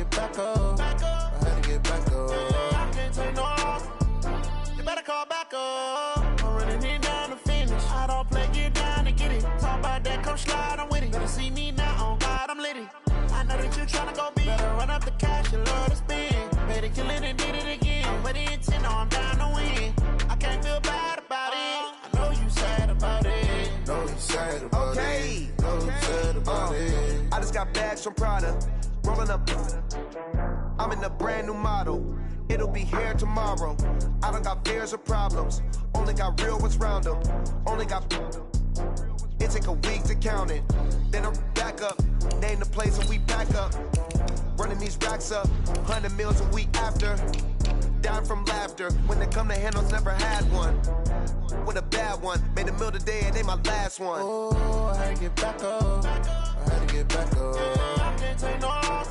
get back up. I had to get back up. I can't take no loss. You better call back up. I'm running it down to finish. I don't play, get down to get it. Talk about that, come slide, I'm with it. Better see me now, on God, I'm litty. I know that you tryna go big. Better run up the cash, you love to spend. Made it, kill it, and did it again. But the intent, no, I'm down to win. I can't feel bad about it. I know you sad about it. Know you sad about it. Know you sad about it. I just got bags from Prada. Rolling up. I'm in a brand new model. It'll be here tomorrow. I don't got fears or problems. Only got real ones round them. Only got. It take a week to count it. Then I'm back up. Name the place and we back up. Running these racks up. 100 meals a week after. Down from laughter. When they come to handles, never had one. With a bad one. Made a meal today and they my last one. Oh, I had to get back up. I had to get back up. I can't take no loss.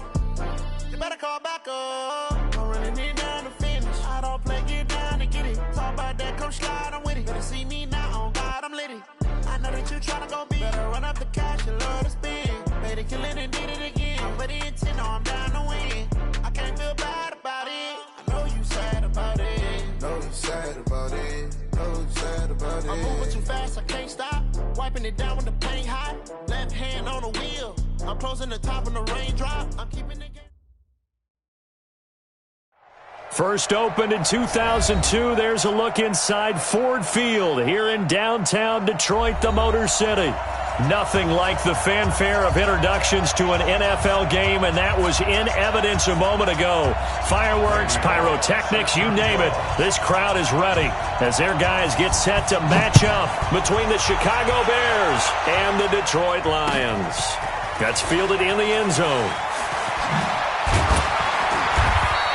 You better call back up. I'm running it down to finish. I don't play, get down to get it. Talk about that, come slide, I'm with it. Better see me now, on God, I'm litty. I know that you tryna go big. Better run up the cash, you love to spend. Made it, kill it, and did it again. But the intent, no, I'm down to win. I can't feel bad about it. I know you sad about it. Know you sad about it. Know you sad about it. I'm moving too fast, I can't stop. Wiping it down with the paint hot. Left hand on the wheel. I'm closing the top on the raindrop. I'm keeping it. First opened in 2002, there's a look inside Ford Field here in downtown Detroit, the Motor City. Nothing like the fanfare of introductions to an NFL game, and that was in evidence a moment ago. Fireworks, pyrotechnics, you name it. This crowd is ready as their guys get set to match up between the Chicago Bears and the Detroit Lions. That's fielded in the end zone.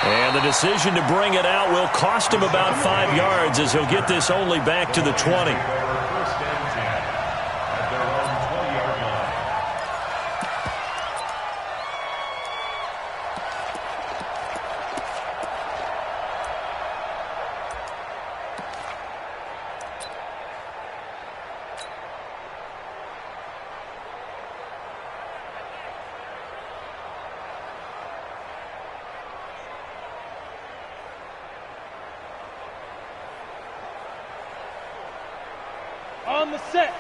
And the decision to bring it out will cost him about 5 yards as he'll get this only back to the 20. On the set.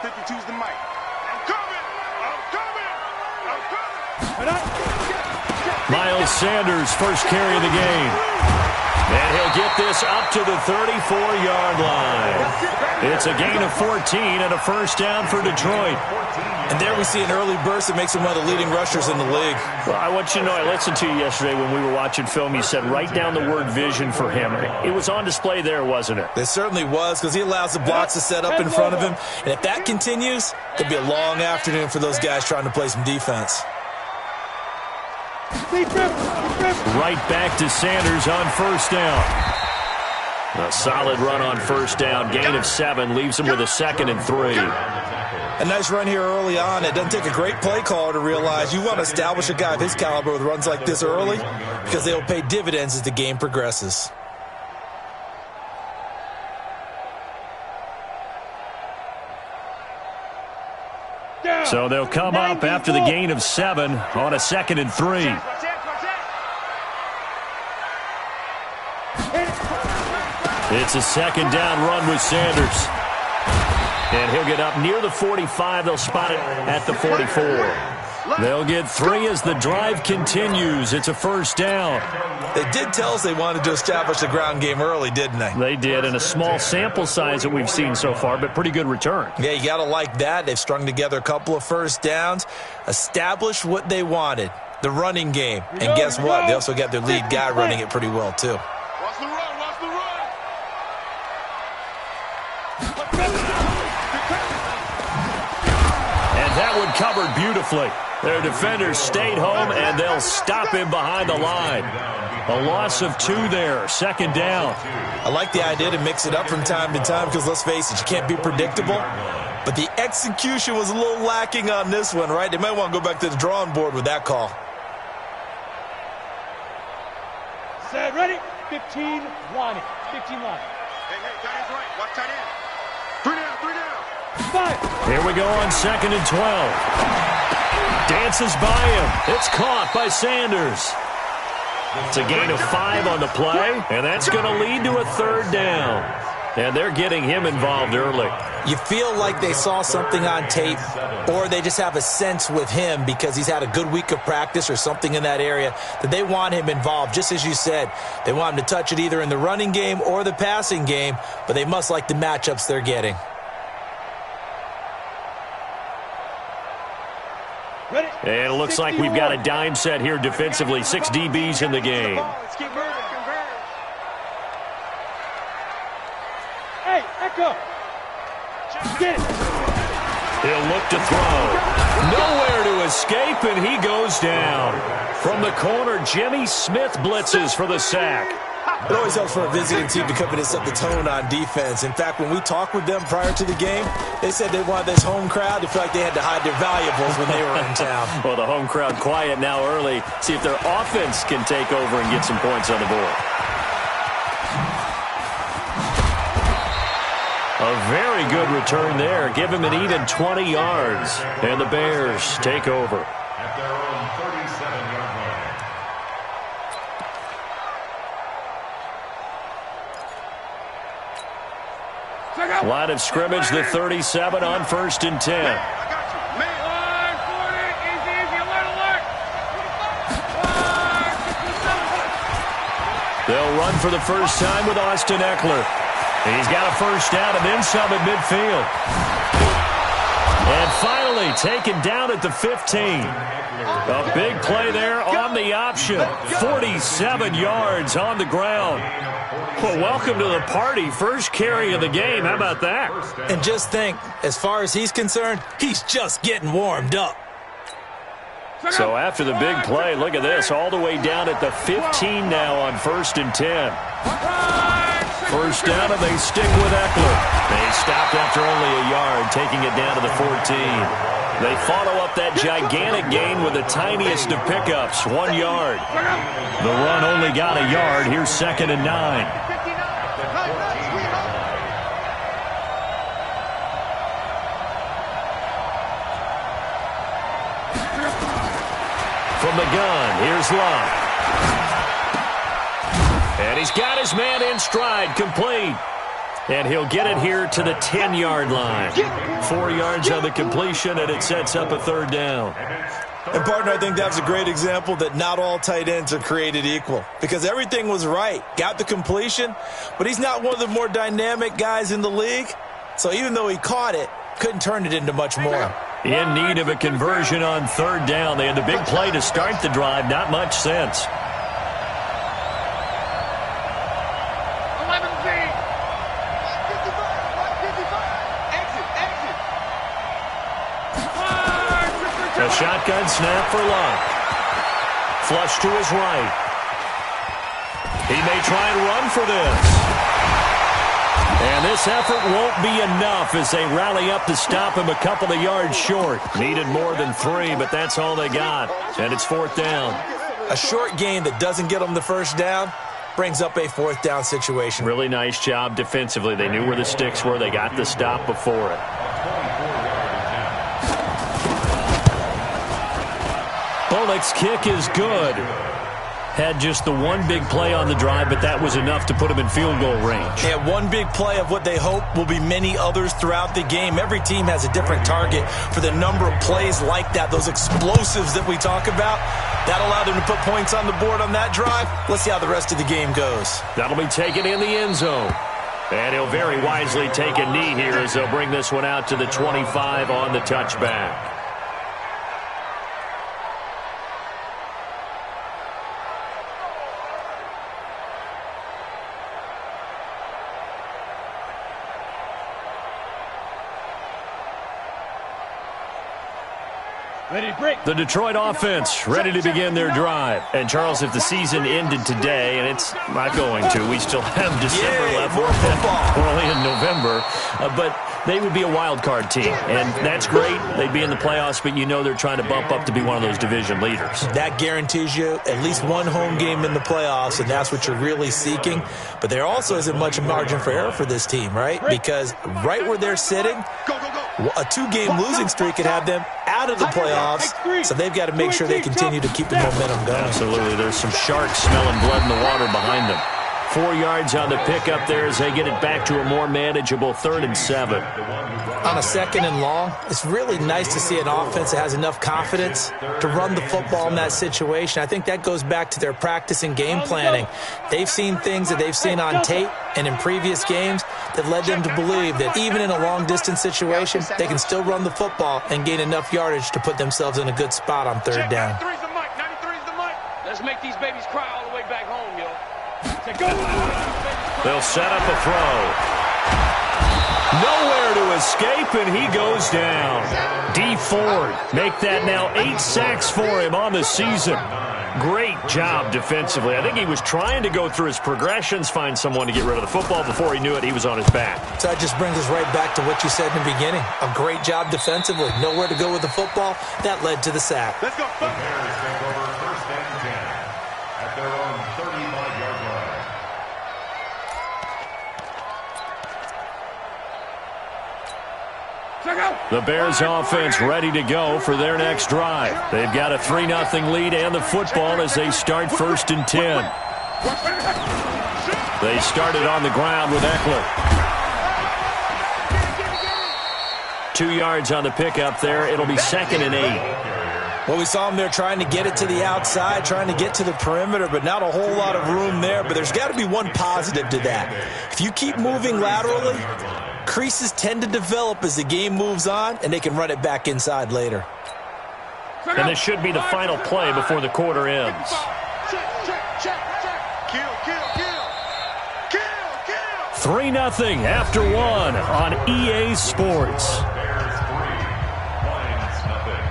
52's the mic. I'm coming! Miles Sanders, first carry of the game. And he'll get this up to the 34-yard line. It's a gain of 14 and a first down for Detroit. And there we see an early burst that makes him one of the leading rushers in the league. Well, I want you to know, I listened to you yesterday when we were watching film. You said write down the word vision for him. It was on display there, wasn't it? It certainly was, because he allows the blocks to set up in front of him. And if that continues, it'll be a long afternoon for those guys trying to play some defense. Right back to Sanders on first down. A solid run on first down. Gain of 7 leaves him with a 2nd and 3. A nice run here early on. It doesn't take a great play caller to realize you want to establish a guy of his caliber with runs like this early, because they'll pay dividends as the game progresses. So they'll come up after the gain of 7 on a 2nd and 3. It's a 2nd down run with Sanders. And he'll get up near the 45. They'll spot it at the 44. They'll get 3 as the drive continues. It's a first down. They did tell us they wanted to establish the ground game early, didn't they? They did, and a small sample size that we've seen so far, but pretty good return. Yeah, you got to like that. They've strung together a couple of first downs, established what they wanted, the running game. And guess what? They also got their lead guy running it pretty well, too. Watch the run, watch the run! And that one covered beautifully. Their defenders stayed home, and they'll stop him behind the line. A loss of 2 there, 2nd down. I like the idea to mix it up from time to time because, let's face it, you can't be predictable. But the execution was a little lacking on this one, right? They might want to go back to the drawing board with that call. Set, ready? 15 line. 15 line. Hey, tight end's right. Watch tight end. 3 down, 3 down. 5. Here we go on 2nd and 12. Dances by him. It's caught by Sanders. It's a gain of 5 on the play, and that's going to lead to a 3rd down. And they're getting him involved early. You feel like they saw something on tape, or they just have a sense with him because he's had a good week of practice or something in that area that they want him involved. Just as you said, they want him to touch it either in the running game or the passing game, but they must like the matchups they're getting. And it looks like we've got a dime set here defensively. 6 DBs in the game. Hey, Echo. Get it. He'll look to throw. Nowhere to escape, and he goes down. From the corner, Jimmy Smith blitzes for the sack. It always helps for a visiting team to come in and set the tone on defense. In fact, when we talked with them prior to the game, they said they wanted this home crowd to feel like they had to hide their valuables when they were in town. Well, the home crowd quiet now early. See if their offense can take over and get some points on the board. A very good return there. Give him an even 20 yards. And the Bears take over. At their own 37-yard line. Line of scrimmage, the 37 on 1st and 10. I got you. Man. They'll run for the first time with Austin Eckler. He's got a 1st down and then some at midfield. And finally taken down at the 15. A big play there on the option. 47 yards on the ground. Well, welcome to the party. First carry of the game. How about that? And just think, as far as he's concerned, he's just getting warmed up. So after the big play, look at this. All the way down at the 15 now on 1st and 10. 1st down, and they stick with Eckler. They stopped after only a yard, taking it down to the 14. They follow up that gigantic gain with the tiniest of pickups, 1 yard. The run only got a yard. Here's 2nd and 9. From the gun, here's Love. And he's got his man in stride, complete. And he'll get it here to the 10-yard line. 4 yards on the completion, and it sets up a 3rd down. And, partner, I think that was a great example that not all tight ends are created equal. Because everything was right. Got the completion, but he's not one of the more dynamic guys in the league. So even though he caught it, couldn't turn it into much more. In need of a conversion on 3rd down. They had the big play to start the drive. Not much sense. A shotgun snap for Love. Flush to his right. He may try and run for this. And this effort won't be enough as they rally up to stop him a couple of yards short. Needed more than 3, but that's all they got. And it's 4th down. A short gain that doesn't get them the 1st down brings up a 4th down situation. Really nice job defensively. They knew where the sticks were. They got the stop before it. Bullock's kick is good. Had just the one big play on the drive, but that was enough to put him in field goal range. Yeah, one big play of what they hope will be many others throughout the game. Every team has a different target for the number of plays like that, those explosives that we talk about. That allowed them to put points on the board on that drive. Let's see how the rest of the game goes. That'll be taken in the end zone. And he'll very wisely take a knee here as they'll bring this one out to the 25 on the touchback. The Detroit offense ready to begin their drive. And, Charles, if the season ended today, and it's not going to, we still have December left. We're only in November. But they would be a wild card team. And that's great. They'd be in the playoffs, but you know they're trying to bump up to be one of those division leaders. That guarantees you at least one home game in the playoffs, and that's what you're really seeking. But there also isn't much margin for error for this team, right? Because right where they're sitting, A 2-game losing streak could have them out of the playoffs, so they've got to make sure they continue to keep the momentum going. Absolutely. There's some sharks smelling blood in the water behind them. 4 yards on the pickup there as they get it back to a more manageable 3rd and 7. On a 2nd and long, it's really nice to see an offense that has enough confidence to run the football in that situation. I think that goes back to their practice and game planning. They've seen things that they've seen on tape and in previous games that led them to believe that even in a long-distance situation, they can still run the football and gain enough yardage to put themselves in a good spot on 3rd down. 93's the mic. 93's the mic. Let's make these babies cry all the way back home, yo. They'll set up a throw. Nowhere to escape, and he goes down. D. Ford make that now 8 sacks for him on the season. Great job defensively. I think he was trying to go through his progressions, find someone to get rid of the football. Before he knew it, he was on his back. So that just brings us right back to what you said in the beginning. A great job defensively. Nowhere to go with the football. That led to the sack. Let's go. The Bears take over 1st and 10 at their own 35-yard line. The Bears offense ready to go for their next drive. They've got a 3-0 lead and the football as they start 1st and 10. They started on the ground with Eckler. 2 yards on the pickup there. It'll be 2nd and 8. Well, we saw them there trying to get it to the outside, trying to get to the perimeter, but not a whole lot of room there. But there's got to be one positive to that. If you keep moving laterally, creases tend to develop as the game moves on, and they can run it back inside later. And this should be the final play before the quarter ends. Kill. 3-0 after 1 on EA Sports. Bears 3, Lions nothing.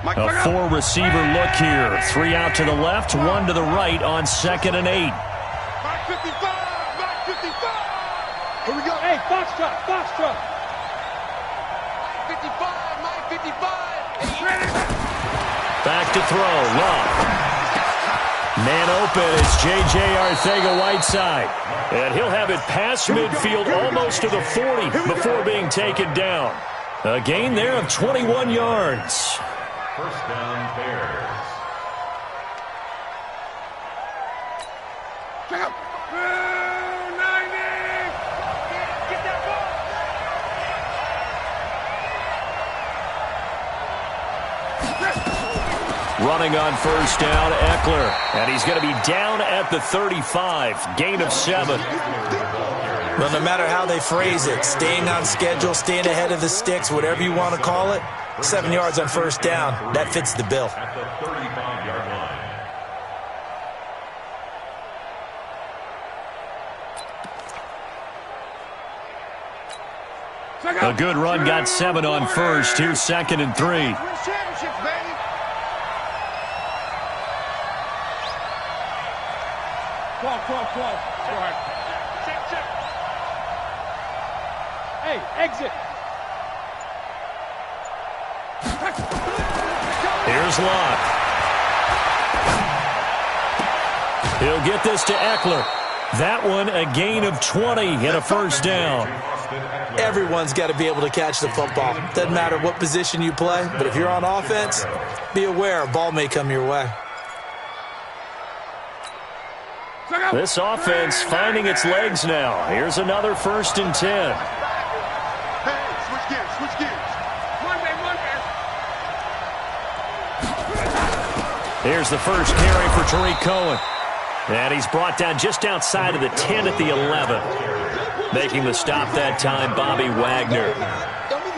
A 4-receiver look here. 3 out to the left, 1 to the right on 2nd and 8. Mike 55. Mike 55. Here we go. Hey, Foxtrot. 55. Mike 55. Back to throw. Love. Man open. It's J.J. Arcega-Whiteside. And he'll have it past midfield almost to the 40 before being taken down. A gain there of 21 yards. 1st down, Bears. Running on 1st down, Eckler. And he's going to be down at the 35. Gain of 7. Well, no matter how they phrase it, staying on schedule, staying ahead of the sticks, whatever you want to call it, 7 yards on 1st down, that fits the bill. At the 35-yard line. A good run got 7 on 1st. Here's 2nd and 3. Close. Check. Hey, exit. Here's Locke. He'll get this to Eckler. That one a gain of 20 and a 1st down. Everyone's got to be able to catch the football. Doesn't matter what position you play, but if you're on offense, be aware a ball may come your way. This offense finding its legs now. Here's another 1st and 10. Hey, switch gears. Here's the first carry for Tariq Cohen. And he's brought down just outside of the 10 at the 11. Making the stop that time, Bobby Wagner.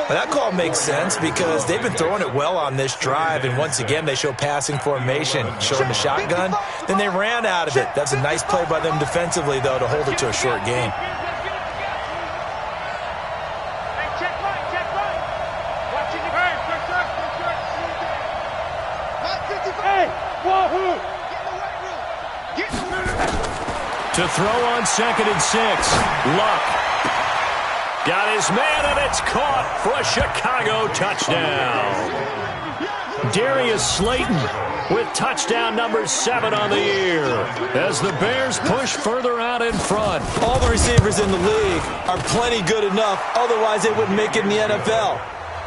That call makes sense because they've been throwing it well on this drive, and once again they show passing formation, showing the shotgun. Then they ran out of it. That's a nice play by them defensively, though, to hold it to a short game. To throw on 2nd and 6. Luck. Got his man, and it's caught for a Chicago touchdown. Darius Slayton with touchdown number 7 on the year as the Bears push further out in front. All the receivers in the league are plenty good enough, otherwise they wouldn't make it in the NFL.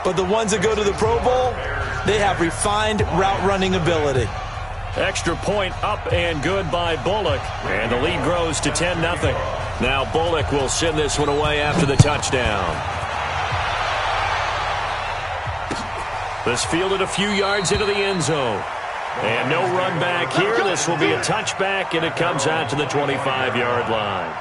But the ones that go to the Pro Bowl, they have refined route running ability. Extra point up and good by Bullock, and the lead grows to 10-0. Now Bullock will send this one away after the touchdown. This fielded a few yards into the end zone. And no run back here. This will be a touchback, and it comes out to the 25-yard line.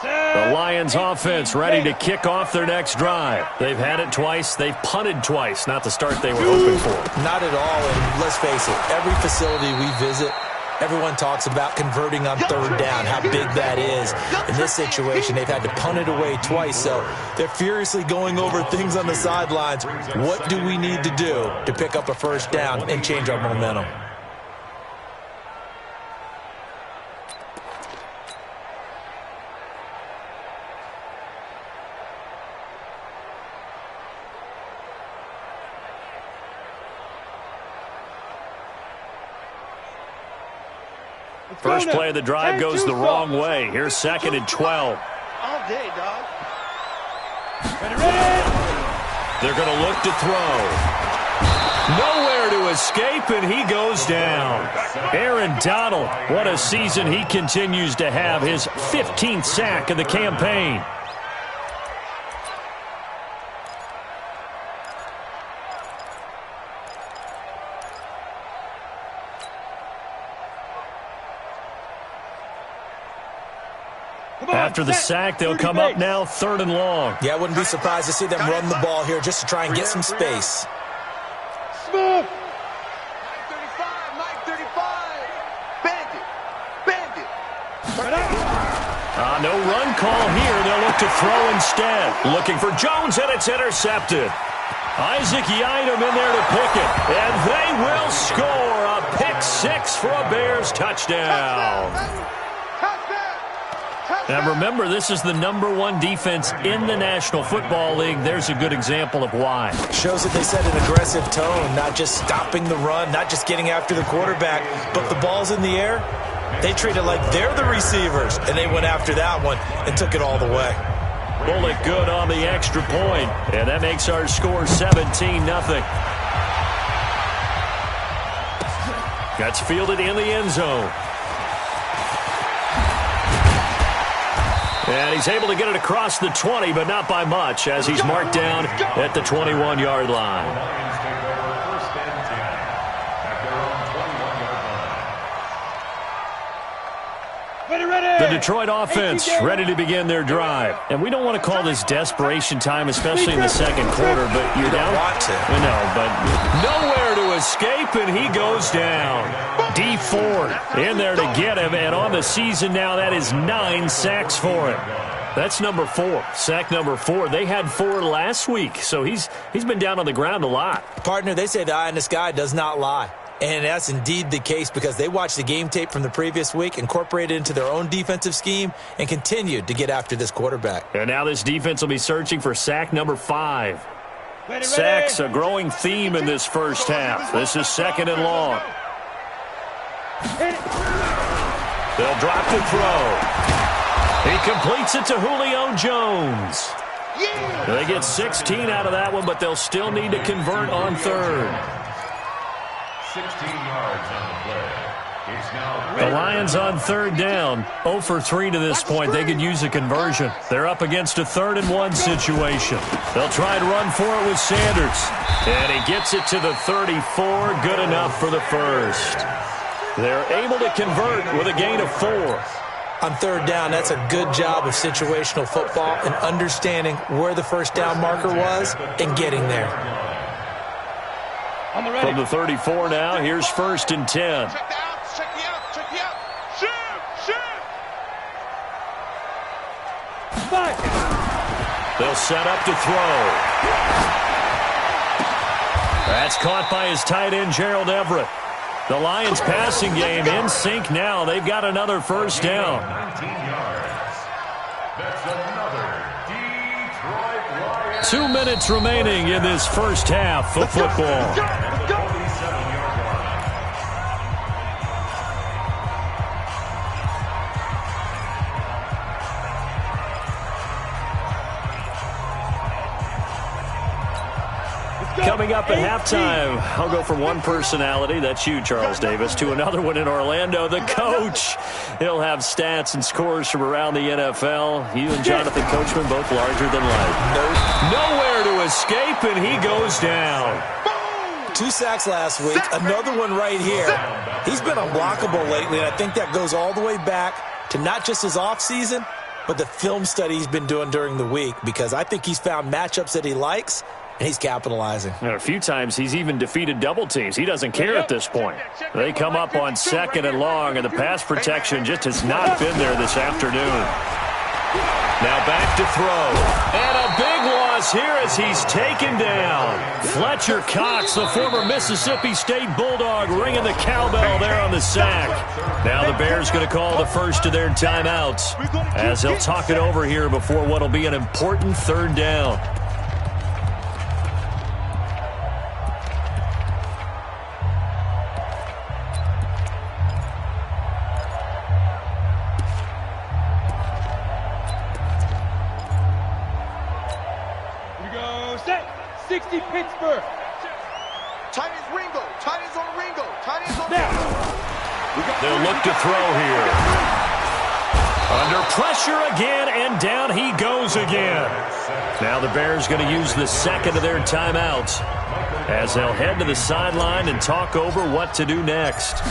The Lions offense ready to kick off their next drive. They've had it twice. They've punted twice. Not the start they were hoping for. Not at all, and let's face it, every facility we visit, everyone talks about converting on third down, how big that is. In this situation, they've had to punt it away twice, so they're furiously going over things on the sidelines. What do we need to do to pick up a first down and change our momentum? First play of the drive goes the wrong way. Here's 2nd and 12. All day, dog. They're going to look to throw. Nowhere to escape, and he goes down. Aaron Donald, what a season he continues to have. His 15th sack of the campaign. After the sack, they'll come up now 3rd and long. Yeah, I wouldn't be surprised to see them run the ball here just to try and get some space. Smooth. Mike 35. Bandit. No run call here. They'll look to throw instead. Looking for Jones, and it's intercepted. Isaac Yiadom in there to pick it. And they will score a pick 6 for a Bears touchdown. Now remember, this is the #1 defense in the National Football League. There's a good example of why. Shows that they set an aggressive tone, not just stopping the run, not just getting after the quarterback, but the ball's in the air. They treat it like they're the receivers, and they went after that one and took it all the way. Bullock good on the extra point, and that makes our score 17-0. That's fielded in the end zone. And he's able to get it across the 20, but not by much, as he's marked down at the 21-yard line. The Detroit offense ready to begin their drive. And we don't want to call this desperation time, especially in the second quarter, but you're down. Want to. No, but nowhere to escape, and he goes down. D Ford in there to get him, and on the season now, that is 9 sacks for him. That's number 4, sack number 4. They had 4 last week, so he's been down on the ground a lot. Partner, they say the eye in the sky does not lie. And that's indeed the case because they watched the game tape from the previous week, incorporated it into their own defensive scheme, and continued to get after this quarterback. And now this defense will be searching for sack number 5. Sacks, a growing theme in this first half. This is 2nd and long. They'll drop the throw. He completes it to Julio Jones. They get 16 out of that one, but they'll still need to convert on 3rd. 16 yards on the play. It's now The Lions on 3rd down. 0 for 3 to this point. They could use a conversion. They're up against a 3rd and 1 situation. They'll try to run for it with Sanders. And he gets it to the 34. Good enough for the first. They're able to convert with a gain of 4. On 3rd down, that's a good job of situational football and understanding where the first down marker was and getting there. From the 34 now, here's 1st and 10. Check the out. Shoot. They'll set up to throw. That's caught by his tight end, Gerald Everett. The Lions passing game in sync now. They've got another first down. 19 yards. That's another Detroit Lions. 2 minutes remaining in this first half of football. Coming up at halftime, I'll go from one personality, that's you, Charles Davis, to another one in Orlando, the coach. He'll have stats and scores from around the NFL. You and Jonathan Coachman both larger than life. Nowhere to escape, and he goes down. 2 sacks last week, another one right here. He's been unblockable lately, and I think that goes all the way back to not just his offseason, but the film study he's been doing during the week, because I think he's found matchups that he likes, and he's capitalizing. And a few times he's even defeated double teams. He doesn't care at this point. They come up on 2nd and long, and the pass protection just has not been there this afternoon. Now back to throw. And a big loss here as he's taken down. Fletcher Cox, the former Mississippi State Bulldog, ringing the cowbell there on the sack. Now the Bears going to call the first of their timeouts as they'll talk it over here before what will be an important 3rd down. Pittsburgh. Tight ends Ringo. Tight ends on Ringo. Tight ends on Ringo. They'll look to throw here. Under pressure again, and down he goes again. Now the Bears going to use the 2nd of their timeouts as they'll head to the sideline and talk over what to do next.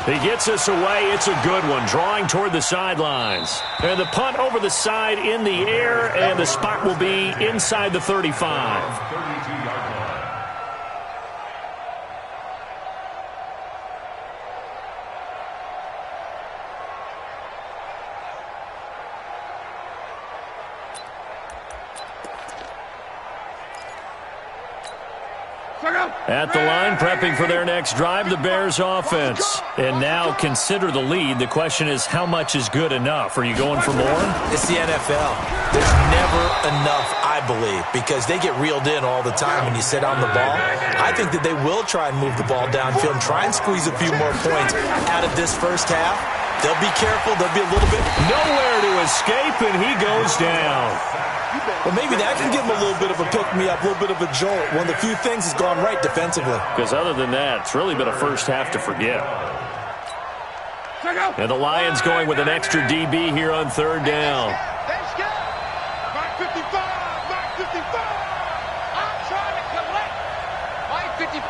He gets us away. It's a good one, drawing toward the sidelines. And the punt over the side in the air, and the spot will be inside the 35. 32-yard line. At the line, prepping for their next drive, the Bears offense. And now consider the lead. The question is, how much is good enough? Are you going for more? It's the NFL. There's never enough, I believe, because they get reeled in all the time when you sit on the ball. I think that they will try and move the ball downfield and try and squeeze a few more points out of this first half. They'll be careful. They'll be a little bit... Nowhere to escape, and he goes down. Well, maybe that can give him a little bit of a pick-me-up, a little bit of a jolt. One of the few things has gone right defensively. Because other than that, it's really been a first half to forget. And the Lions going with an extra DB here on 3rd down. Mark 55, Mark 55. I'm trying to collect. Mark 55.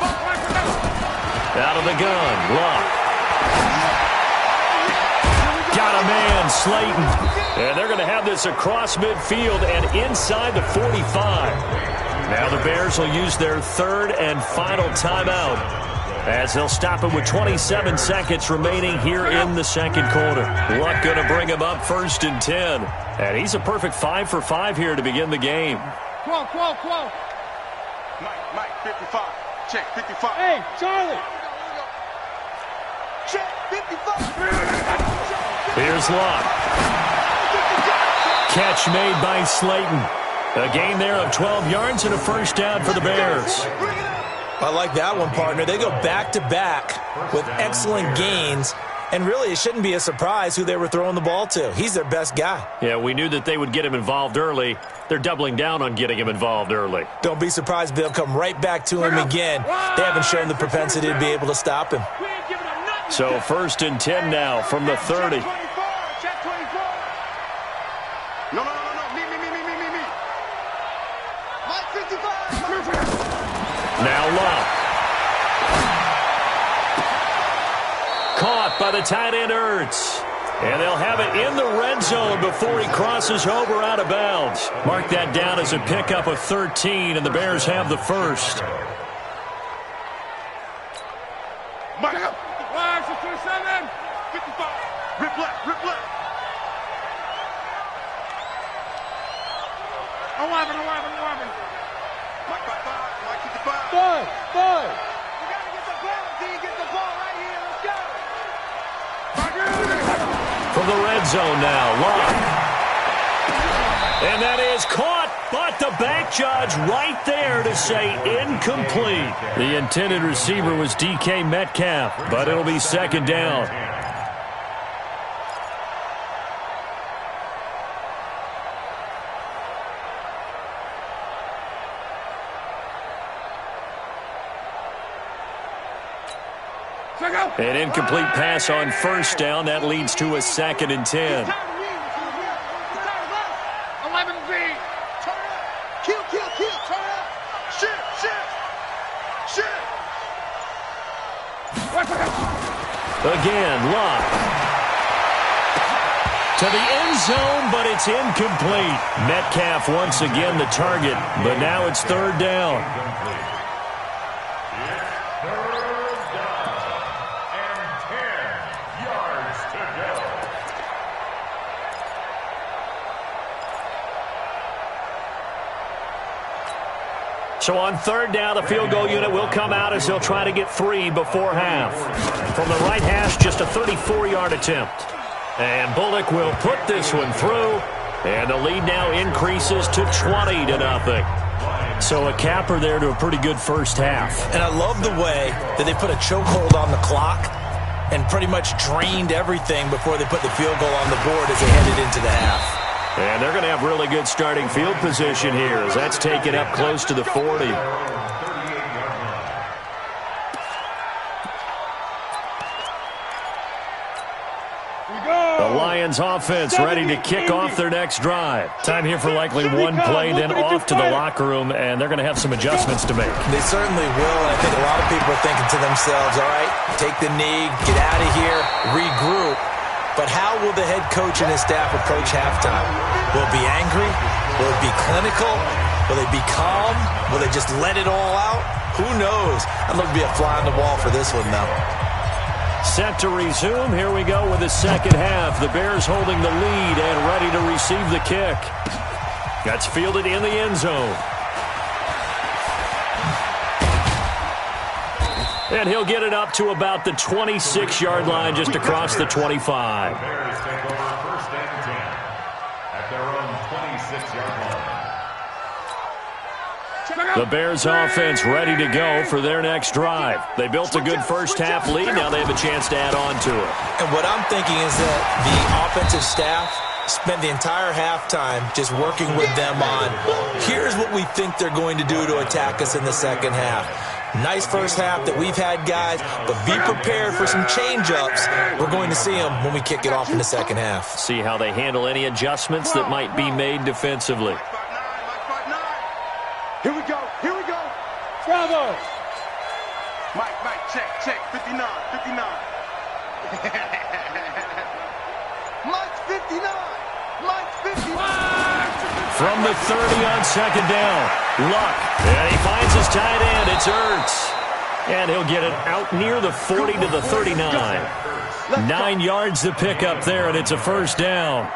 Out of the gun, Luck. Got a man, Slayton. And they're going to have this across midfield and inside the 45. Now the Bears will use their 3rd and final timeout as they'll stop it with 27 seconds remaining here in the 2nd quarter. Luck going to bring him up 1st and 10. And he's a perfect 5 for 5 here to begin the game. Quo. Mike, 55. Check, 55. Hey, Charlie. Check, 55. Here's Luck. Catch made by Slayton. A gain there of 12 yards and a first down for the Bears. I like that one, partner. They go back-to-back with excellent gains, and really it shouldn't be a surprise who they were throwing the ball to. He's their best guy. Yeah, we knew that they would get him involved early. They're doubling down on getting him involved early. Don't be surprised if they'll come right back to him again. They haven't shown the propensity to be able to stop him. So 1st and 10 now from the 30. No. Me. Mike 55. Now Luck. Caught by the tight end Ertz. And they'll have it in the red zone before he crosses over out of bounds. Mark that down as a pickup of 13, and the Bears have the first. Mike up. 27. 55. Rip left. 11. Mike 55. Mike 55. 5. from the red zone now. Love. And that is caught, but the back judge right there to say incomplete. The intended receiver was DK Metcalf, but it'll be second down. An incomplete pass on first down. That leads to a 2nd and 10. 11B. Kill. Turn up. Shit. Again, Love. To the end zone, but it's incomplete. Metcalf once again the target, but now it's 3rd down. So on 3rd down, the field goal unit will come out as they'll try to get 3 before half. From the right hash, just a 34-yard attempt. And Bullock will put this one through. And the lead now increases to 20-0. So a capper there to a pretty good first half. And I love the way that they put a chokehold on the clock and pretty much drained everything before they put the field goal on the board as they headed into the half. And they're going to have really good starting field position here as that's taken up close to the 40. The Lions offense ready to kick off their next drive. Time here for likely one play, then off to the locker room, and they're going to have some adjustments to make. They certainly will, and I think a lot of people are thinking to themselves, all right, take the knee, get out of here, regroup. But how will the head coach and his staff approach halftime? Will it be angry? Will it be clinical? Will they be calm? Will they just let it all out? Who knows? I'd love to be a fly on the wall for this one, though. Set to resume. Here we go with the second half. The Bears holding the lead and ready to receive the kick. That's fielded in the end zone. And he'll get it up to about the 26-yard line, just across the 25. The Bears take over 1st and 10 at their own 26-yard line. The Bears offense ready to go for their next drive. They built a good first half lead. Now they have a chance to add on to it. And what I'm thinking is that the offensive staff spent the entire halftime just working with them on, here's what we think they're going to do to attack us in the second half. Nice first half that we've had, guys, but be prepared for some change-ups. We're going to see them when we kick it off in the second half. See how they handle any adjustments that might be made defensively. Here we go. Bravo. Mike, check. 59. Mike's 59. From the 30 on second down, Luck. And he finds his tight end. It's Ertz. And he'll get it out near the 40 to the 39. 9 yards to pick up there, and it's a first down.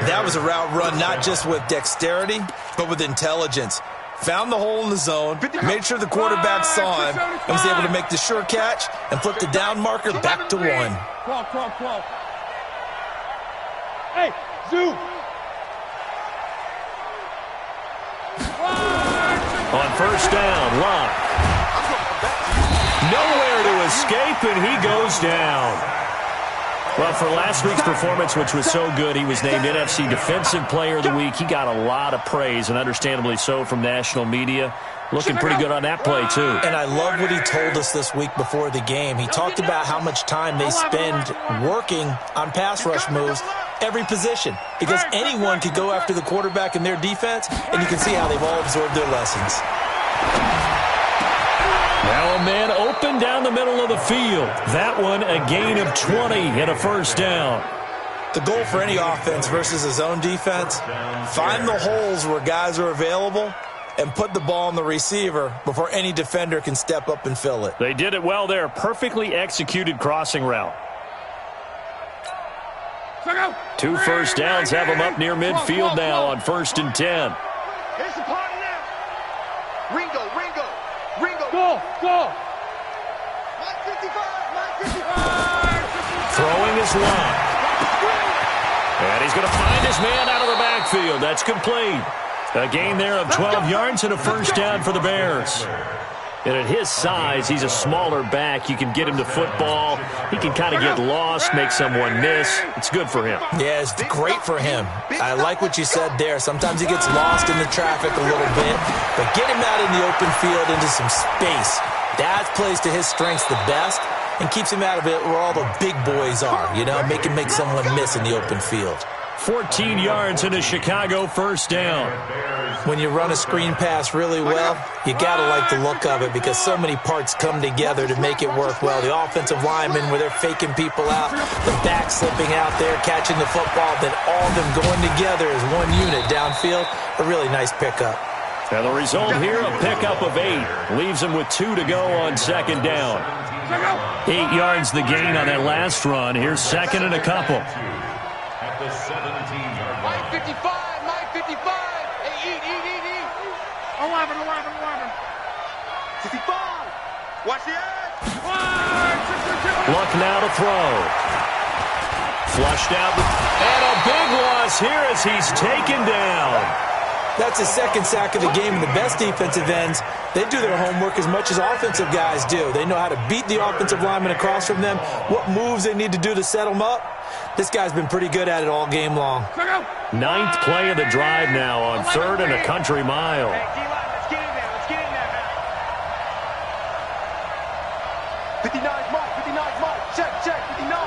That was a route run not just with dexterity, but with intelligence. Found the hole in the zone, made sure the quarterback saw him, and was able to make the sure catch and flip the down marker back to 1. Come. Hey, Zoo. On first down, Luck. Nowhere to escape, and he goes down. Well, for last week's performance, which was so good, he was named NFC Defensive Player of the Week. He got a lot of praise, and understandably so, from national media. Looking pretty good on that play, too. And I love what he told us this week before the game. He talked about how much time they spend working on pass rush moves, every position, because anyone could go after the quarterback in their defense, and you can see how they've all absorbed their lessons. Now a man open down the middle of the field. That one a gain of 20 and a first down. The goal for any offense versus a zone defense, find the holes where guys are available and put the ball on the receiver before any defender can step up and fill it. They did it well there. Perfectly executed crossing route. 2 first downs have them up near midfield now on 1st and 10. Here's the party now. Ringo. Go. Mike 55. Throwing is Locke. And he's going to find his man out of the backfield. That's complete. A gain there of 12 yards and a first down for the Bears. And at his size, he's a smaller back. You can get him to football. He can kind of get lost, make someone miss. It's good for him. Yeah, it's great for him. I like what you said there. Sometimes he gets lost in the traffic a little bit, but get him out in the open field into some space. That plays to his strengths the best and keeps him out of it where all the big boys are, you know, make him make someone miss in the open field. 14 yards and a Chicago first down. When you run a screen pass really well, you got to like the look of it because so many parts come together to make it work well. The offensive linemen, where they're faking people out, the back slipping out there, catching the football, then all of them going together as one unit downfield. A really nice pickup. And the result here, a pickup of 8. Leaves him with 2 to go on second down. 8 yards the gain on that last run. Here's second and a couple. At the 17-yard line. My 55, my 55. Hey, eat. 11. 55. Watch the edge. Luck now to throw. Flushed out. And a big loss here as he's taken down. That's his second sack of the game, and the best defensive ends, they do their homework as much as offensive guys do. They know how to beat the offensive lineman across from them, what moves they need to do to set them up. This guy's been pretty good at it all game long. 9th play of the drive now on 3rd and a country mile. Let's get in there. 59 mark. Check. 59.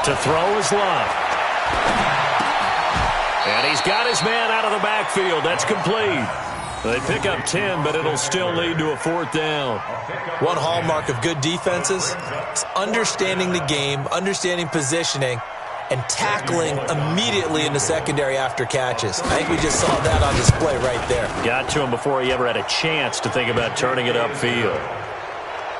To throw is Love. And he's got his man out of the backfield. That's complete. They pick up 10, but it'll still lead to a 4th down. One hallmark of good defenses is understanding the game, understanding positioning, and tackling immediately in the secondary after catches. I think we just saw that on display right there. Got to him before he ever had a chance to think about turning it upfield.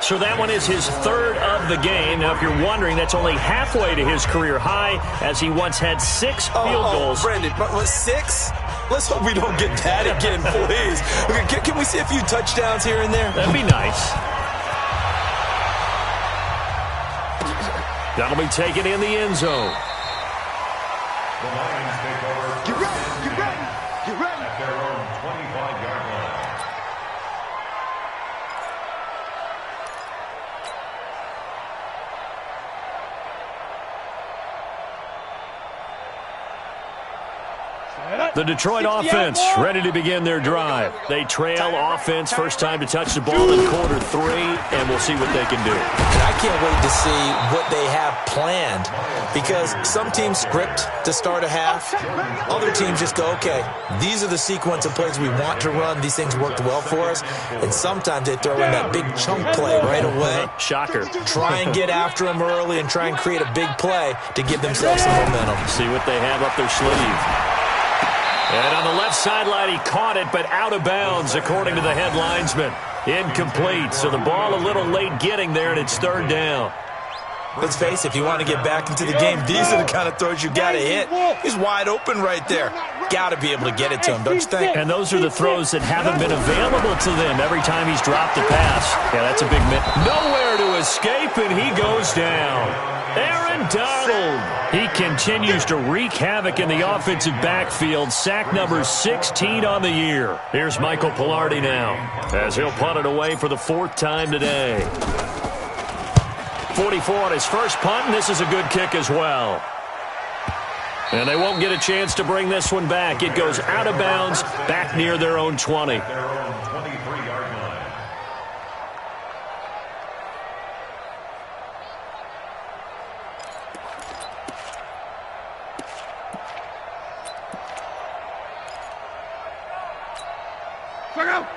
So that one is his 3rd of the game. Now, if you're wondering, that's only halfway to his career high, as he once had 6 field goals. Brandon, what, 6? Let's hope we don't get that again, please. Okay, can we see a few touchdowns here and there? That'd be nice. That'll be taken in the end zone. The Lions take over. Get ready. At their own 25-yard line. The Detroit offense ready to begin their drive. They trail offense, first time to touch the ball in quarter 3, and we'll see what they can do. I can't wait to see what they have planned because some teams script to start a half. Other teams just go, okay, these are the sequence of plays we want to run. These things worked well for us. And sometimes they throw in that big chunk play right away. Shocker. Try and get after them early and try and create a big play to give themselves some momentum. See what they have up their sleeve. And on the left sideline, he caught it, but out of bounds, according to the head linesman. Incomplete, so the ball a little late getting there, and it's 3rd down. Let's face it, if you want to get back into the game, these are the kind of throws you got to hit. He's wide open right there. Got to be able to get it to him, don't you think? And those are the throws that haven't been available to them every time he's dropped a pass. Yeah, that's a big miss. Nowhere to escape, and he goes down. Aaron Donald. He continues to wreak havoc in the offensive backfield. Sack number 16 on the year. Here's Michael Pilardi now, as he'll punt it away for the 4th time today. 44 on his first punt, and this is a good kick as well. And they won't get a chance to bring this one back. It goes out of bounds, back near their own 20. Their own 23-yard line.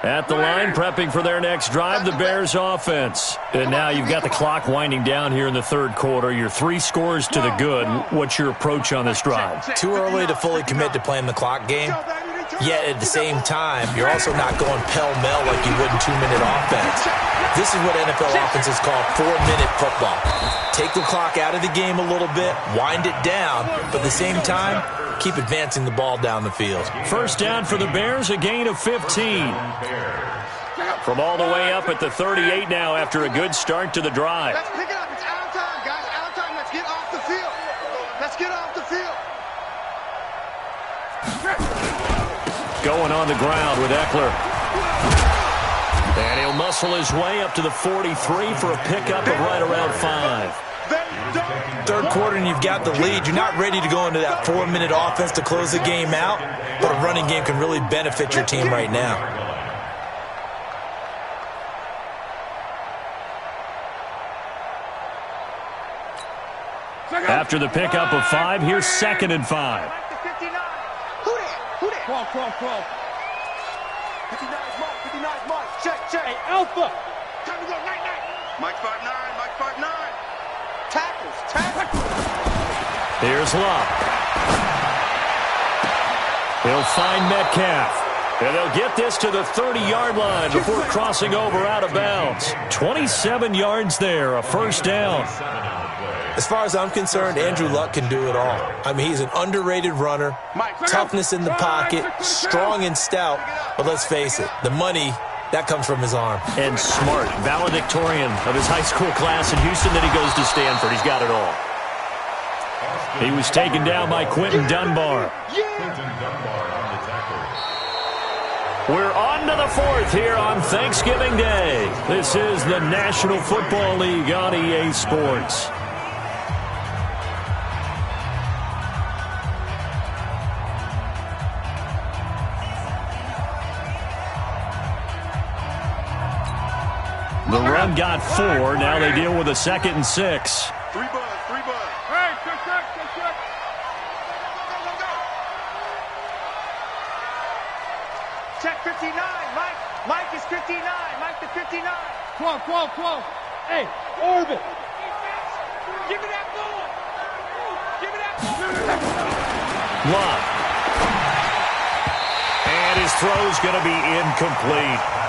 At the line, prepping for their next drive, the Bears offense. And now you've got the clock winding down here in the 3rd quarter. You're 3 scores to the good. What's your approach on this drive? Too early to fully commit to playing the clock game. Yet at the same time, you're also not going pell-mell like you would in 2-minute offense. This is what NFL offenses call 4-minute football. Take the clock out of the game a little bit, wind it down, but at the same time, keep advancing the ball down the field. First down for the Bears, a gain of 15. From all the way up at the 38 now after a good start to the drive. Let's pick it up. It's out of time, guys. Out of time. Let's get off the field. Let's get off Going on the ground with Eckler. And he'll muscle his way up to the 43 for a pickup of right around 5. Third quarter and you've got the lead. You're not ready to go into that 4-minute offense to close the game out, but a running game can really benefit your team right now. After the pickup of 5, here's 2nd and 5. Who that? 12. 59's Mike. Check. Hey, Alpha. Time to go, night. Mike 5'9", Mike 5'9". Tackles. Here's Locke. He'll find Metcalf. And they'll get this to the 30-yard line before crossing over out of bounds. 27 yards there, a first down. As far as I'm concerned, Andrew Luck can do it all. I mean, he's an underrated runner, toughness in the pocket, strong and stout. But let's face it, the money, that comes from his arm. And smart, valedictorian of his high school class in Houston. Then he goes to Stanford. He's got it all. He was taken down by Quentin Dunbar. We're on to the 4th here on Thanksgiving Day. This is the National Football League on EA Sports. The run got 4. Now they deal with a 2nd and 6. 3 buzz. Hey, check. Go. Check 59, Mike. Mike is 59. Mike the 59. 12. Hey, Orbit. Give me that ball. Locke. And his throw's going to be incomplete.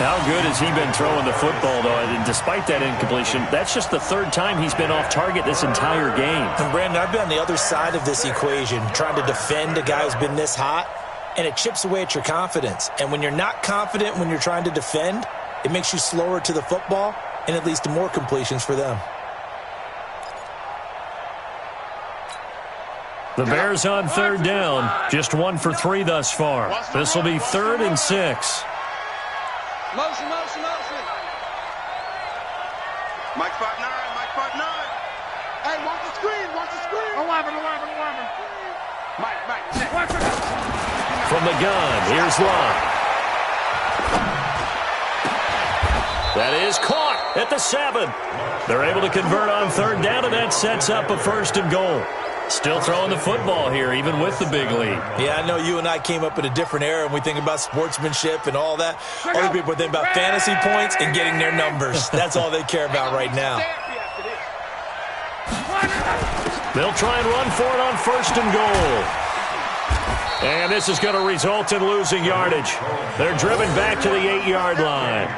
How good has he been throwing the football, though? And despite that incompletion, that's just the 3rd time he's been off target this entire game. And Brandon, I've been on the other side of this equation, trying to defend a guy who's been this hot, and it chips away at your confidence. And when you're not confident when you're trying to defend, it makes you slower to the football, and it leads to more completions for them. The Bears on 3rd down, just 1 for 3 thus far. This will be 3rd and 6. Motion. Mike 5'9", Mike 5'9". Hey, watch the screen. 11. Mike, check. From the gun, here's Locke. That is caught at the 7. They're able to convert on 3rd down, and that sets up a 1st and goal. Still throwing the football here, even with the big lead. Yeah, I know you and I came up in a different era, and we think about sportsmanship and all that. Other people think about fantasy points and getting their numbers. That's all they care about right now. They'll try and run for it on 1st and goal. And this is going to result in losing yardage. They're driven back to the 8-yard line.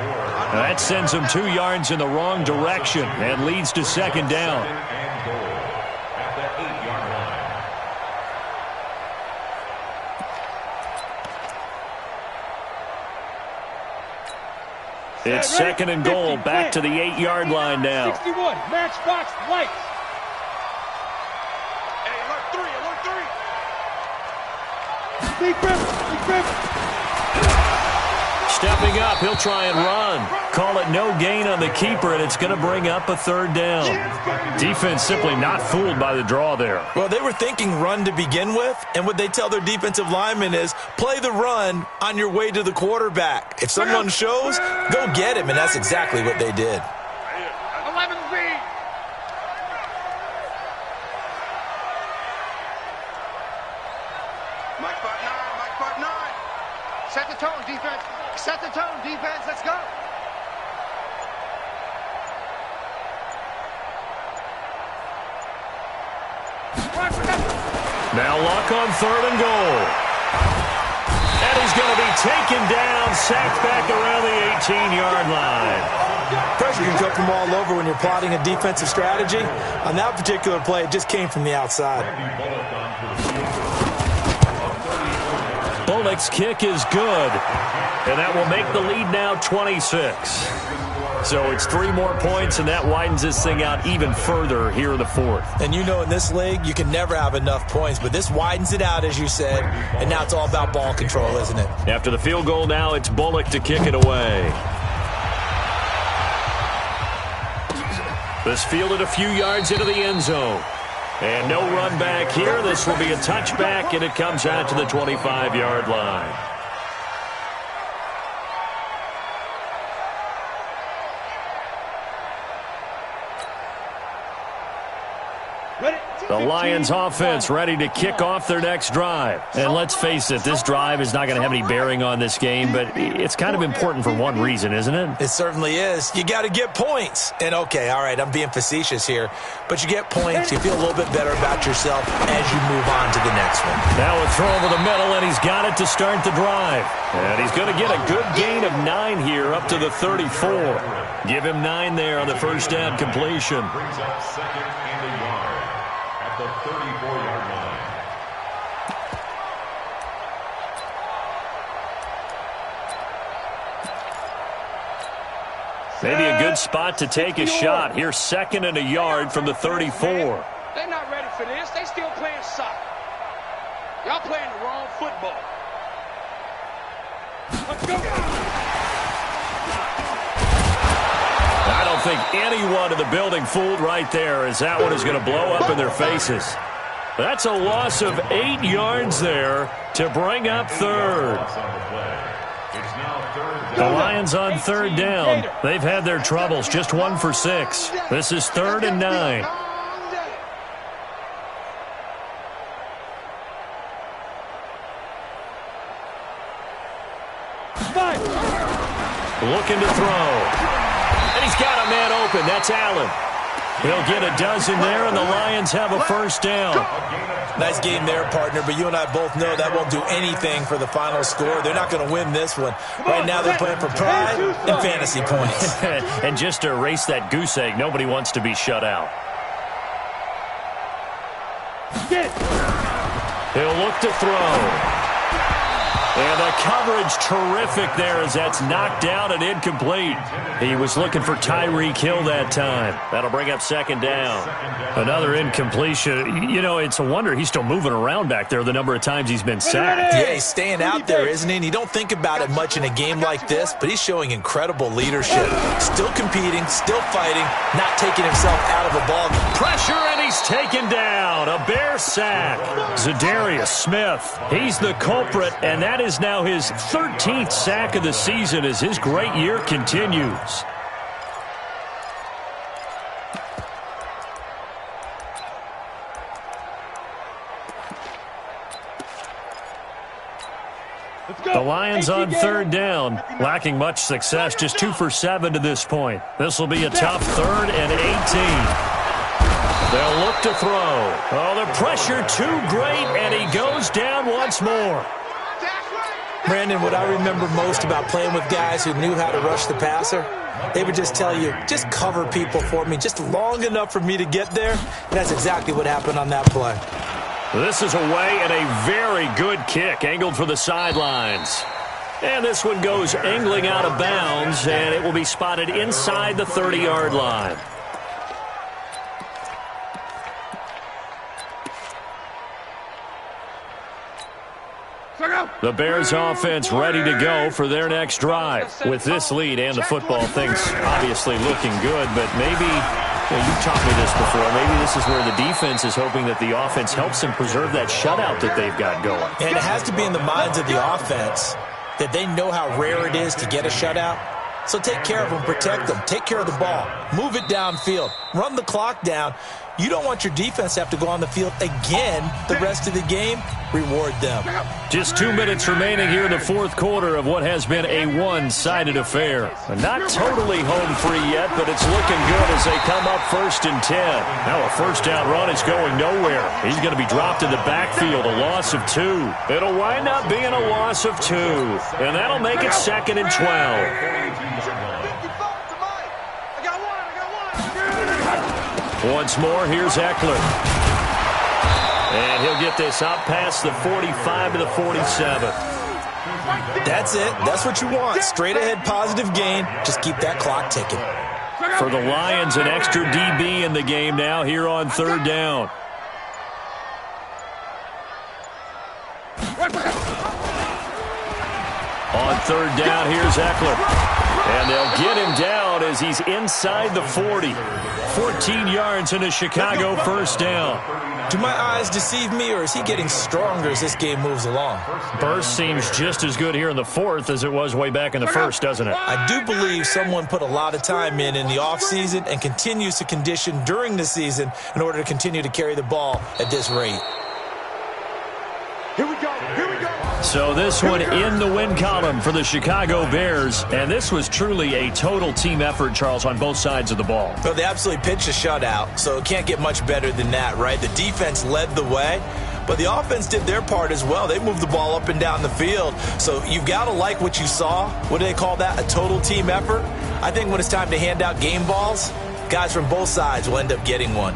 That sends them 2 yards in the wrong direction and leads to 2nd down. It's 2nd and goal, back to the 8-yard line now. 61, matchbox lights. Hey, alert 3. Defense. Stepping up, he'll try and run. Call it no gain on the keeper, and it's going to bring up a 3rd down. Defense simply not fooled by the draw there. Well, they were thinking run to begin with, and what they tell their defensive linemen is play the run on your way to the quarterback. If someone shows, go get him, and that's exactly what they did. 11Z. Mike 5'9". Set the tone, defense. Let's go. Now Luck on 3rd and goal. And he's going to be taken down, sacked back around the 18-yard line. Pressure can come from all over when you're plotting a defensive strategy. On that particular play, it just came from the outside. Bole Bullock's kick is good, and that will make the lead now 26. So it's 3 more points, and that widens this thing out even further here in the fourth. And you know in this league, you can never have enough points, but this widens it out, as you said, and now it's all about ball control, isn't it? After the field goal now, it's Bullock to kick it away. This fielded a few yards into the end zone. And no run back here. This will be a touchback, and it comes out to the 25-yard line. The Lions offense ready to kick off their next drive. And let's face it, this drive is not going to have any bearing on this game, but it's kind of important for one reason, isn't it? It certainly is. You got to get points. And okay, all right, I'm being facetious here, but you get points, you feel a little bit better about yourself as you move on to the next one. Now a throw over the middle, and he's got it to start the drive. And he's going to get a good gain of 9 here up to the 34. Give him 9 there on the first down completion. Brings up second and a yard at the 34-yard line. Maybe a good spot to take a shot. Here's second and a yard from the 34. They're not ready for this. They still playing soccer. Y'all playing the wrong football. Let's go. I don't think anyone in the building fooled right there, as that one is going to blow up in their faces. That's a loss of 8 yards there to bring up third. The Lions on third down. They've had their troubles, just 1 for 6. This is 3rd and 9. Looking to throw. And he's got a man open. That's Allen. He'll get a dozen there, and the Lions have a first down. Nice game there, partner, but you and I both know that won't do anything for the final score. They're not going to win this one. Right now they're playing for pride and fantasy points. And just to erase that goose egg, nobody wants to be shut out. He'll look to throw. And the coverage terrific there as that's knocked down and incomplete. He was looking for Tyreek Hill that time. That'll bring up second down. Another incompletion. You know, it's a wonder he's still moving around back there the number of times he's been sacked. Yeah, he's staying out there, isn't he? And you don't think about it much in a game like this, but he's showing incredible leadership. Still competing, still fighting, not taking himself out of a ball. Pressure, and he's taken down. A Bear sack. Zadarius Smith. He's the culprit, and that is now his 13th sack of the season as his great year continues. The Lions on third down, lacking much success, just 2 for 7 to this point. This will be a tough 3rd and 18. They'll look to throw. Oh, the pressure too great, and he goes down once more. Brandon, what I remember most about playing with guys who knew how to rush the passer, they would just tell you, just cover people for me, just long enough for me to get there. And that's exactly what happened on that play. This is away, and a very good kick, angled for the sidelines. And this one goes angling out of bounds, and it will be spotted inside the 30-yard line. The Bears offense ready to go for their next drive. With this lead and the football, things obviously looking good, but maybe, you've taught me this before, maybe this is where the defense is hoping that the offense helps them preserve that shutout that they've got going. And it has to be in the minds of the offense that they know how rare it is to get a shutout. So take care of them, protect them, take care of the ball, move it downfield, run the clock down. You don't want your defense to have to go on the field again the rest of the game. Reward them. Just 2 minutes remaining here in the fourth quarter of what has been a one-sided affair. Not totally home free yet, but it's looking good as they come up 1st and 10. Now a first down run is going nowhere. He's going to be dropped in the backfield, a loss of 2. It'll wind up being a loss of 2, and that'll make it 2nd and 12. Once more, here's Eckler. And he'll get this up past the 45 to the 47. That's it. That's what you want. Straight ahead positive gain. Just keep that clock ticking. For the Lions, an extra DB in the game now here on third down. On third down, here's Eckler. And they'll get him down as he's inside the 40. 14 yards and a Chicago first down. Do my eyes deceive me, or is he getting stronger as this game moves along? Burst seems just as good here in the fourth as it was way back in the first, doesn't it? I do believe someone put a lot of time in the offseason and continues to condition during the season in order to continue to carry the ball at this rate. Here we go. Here we go. So this one in the win column for the Chicago Bears. And this was truly a total team effort, Charles, on both sides of the ball. Well, they absolutely pitched a shutout, so it can't get much better than that, right? The defense led the way, but the offense did their part as well. They moved the ball up and down the field. So you've got to like what you saw. What do they call that? A total team effort? I think when it's time to hand out game balls, guys from both sides will end up getting one.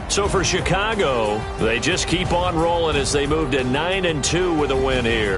So for Chicago, they just keep on rolling as they move to 9-2 with a win here.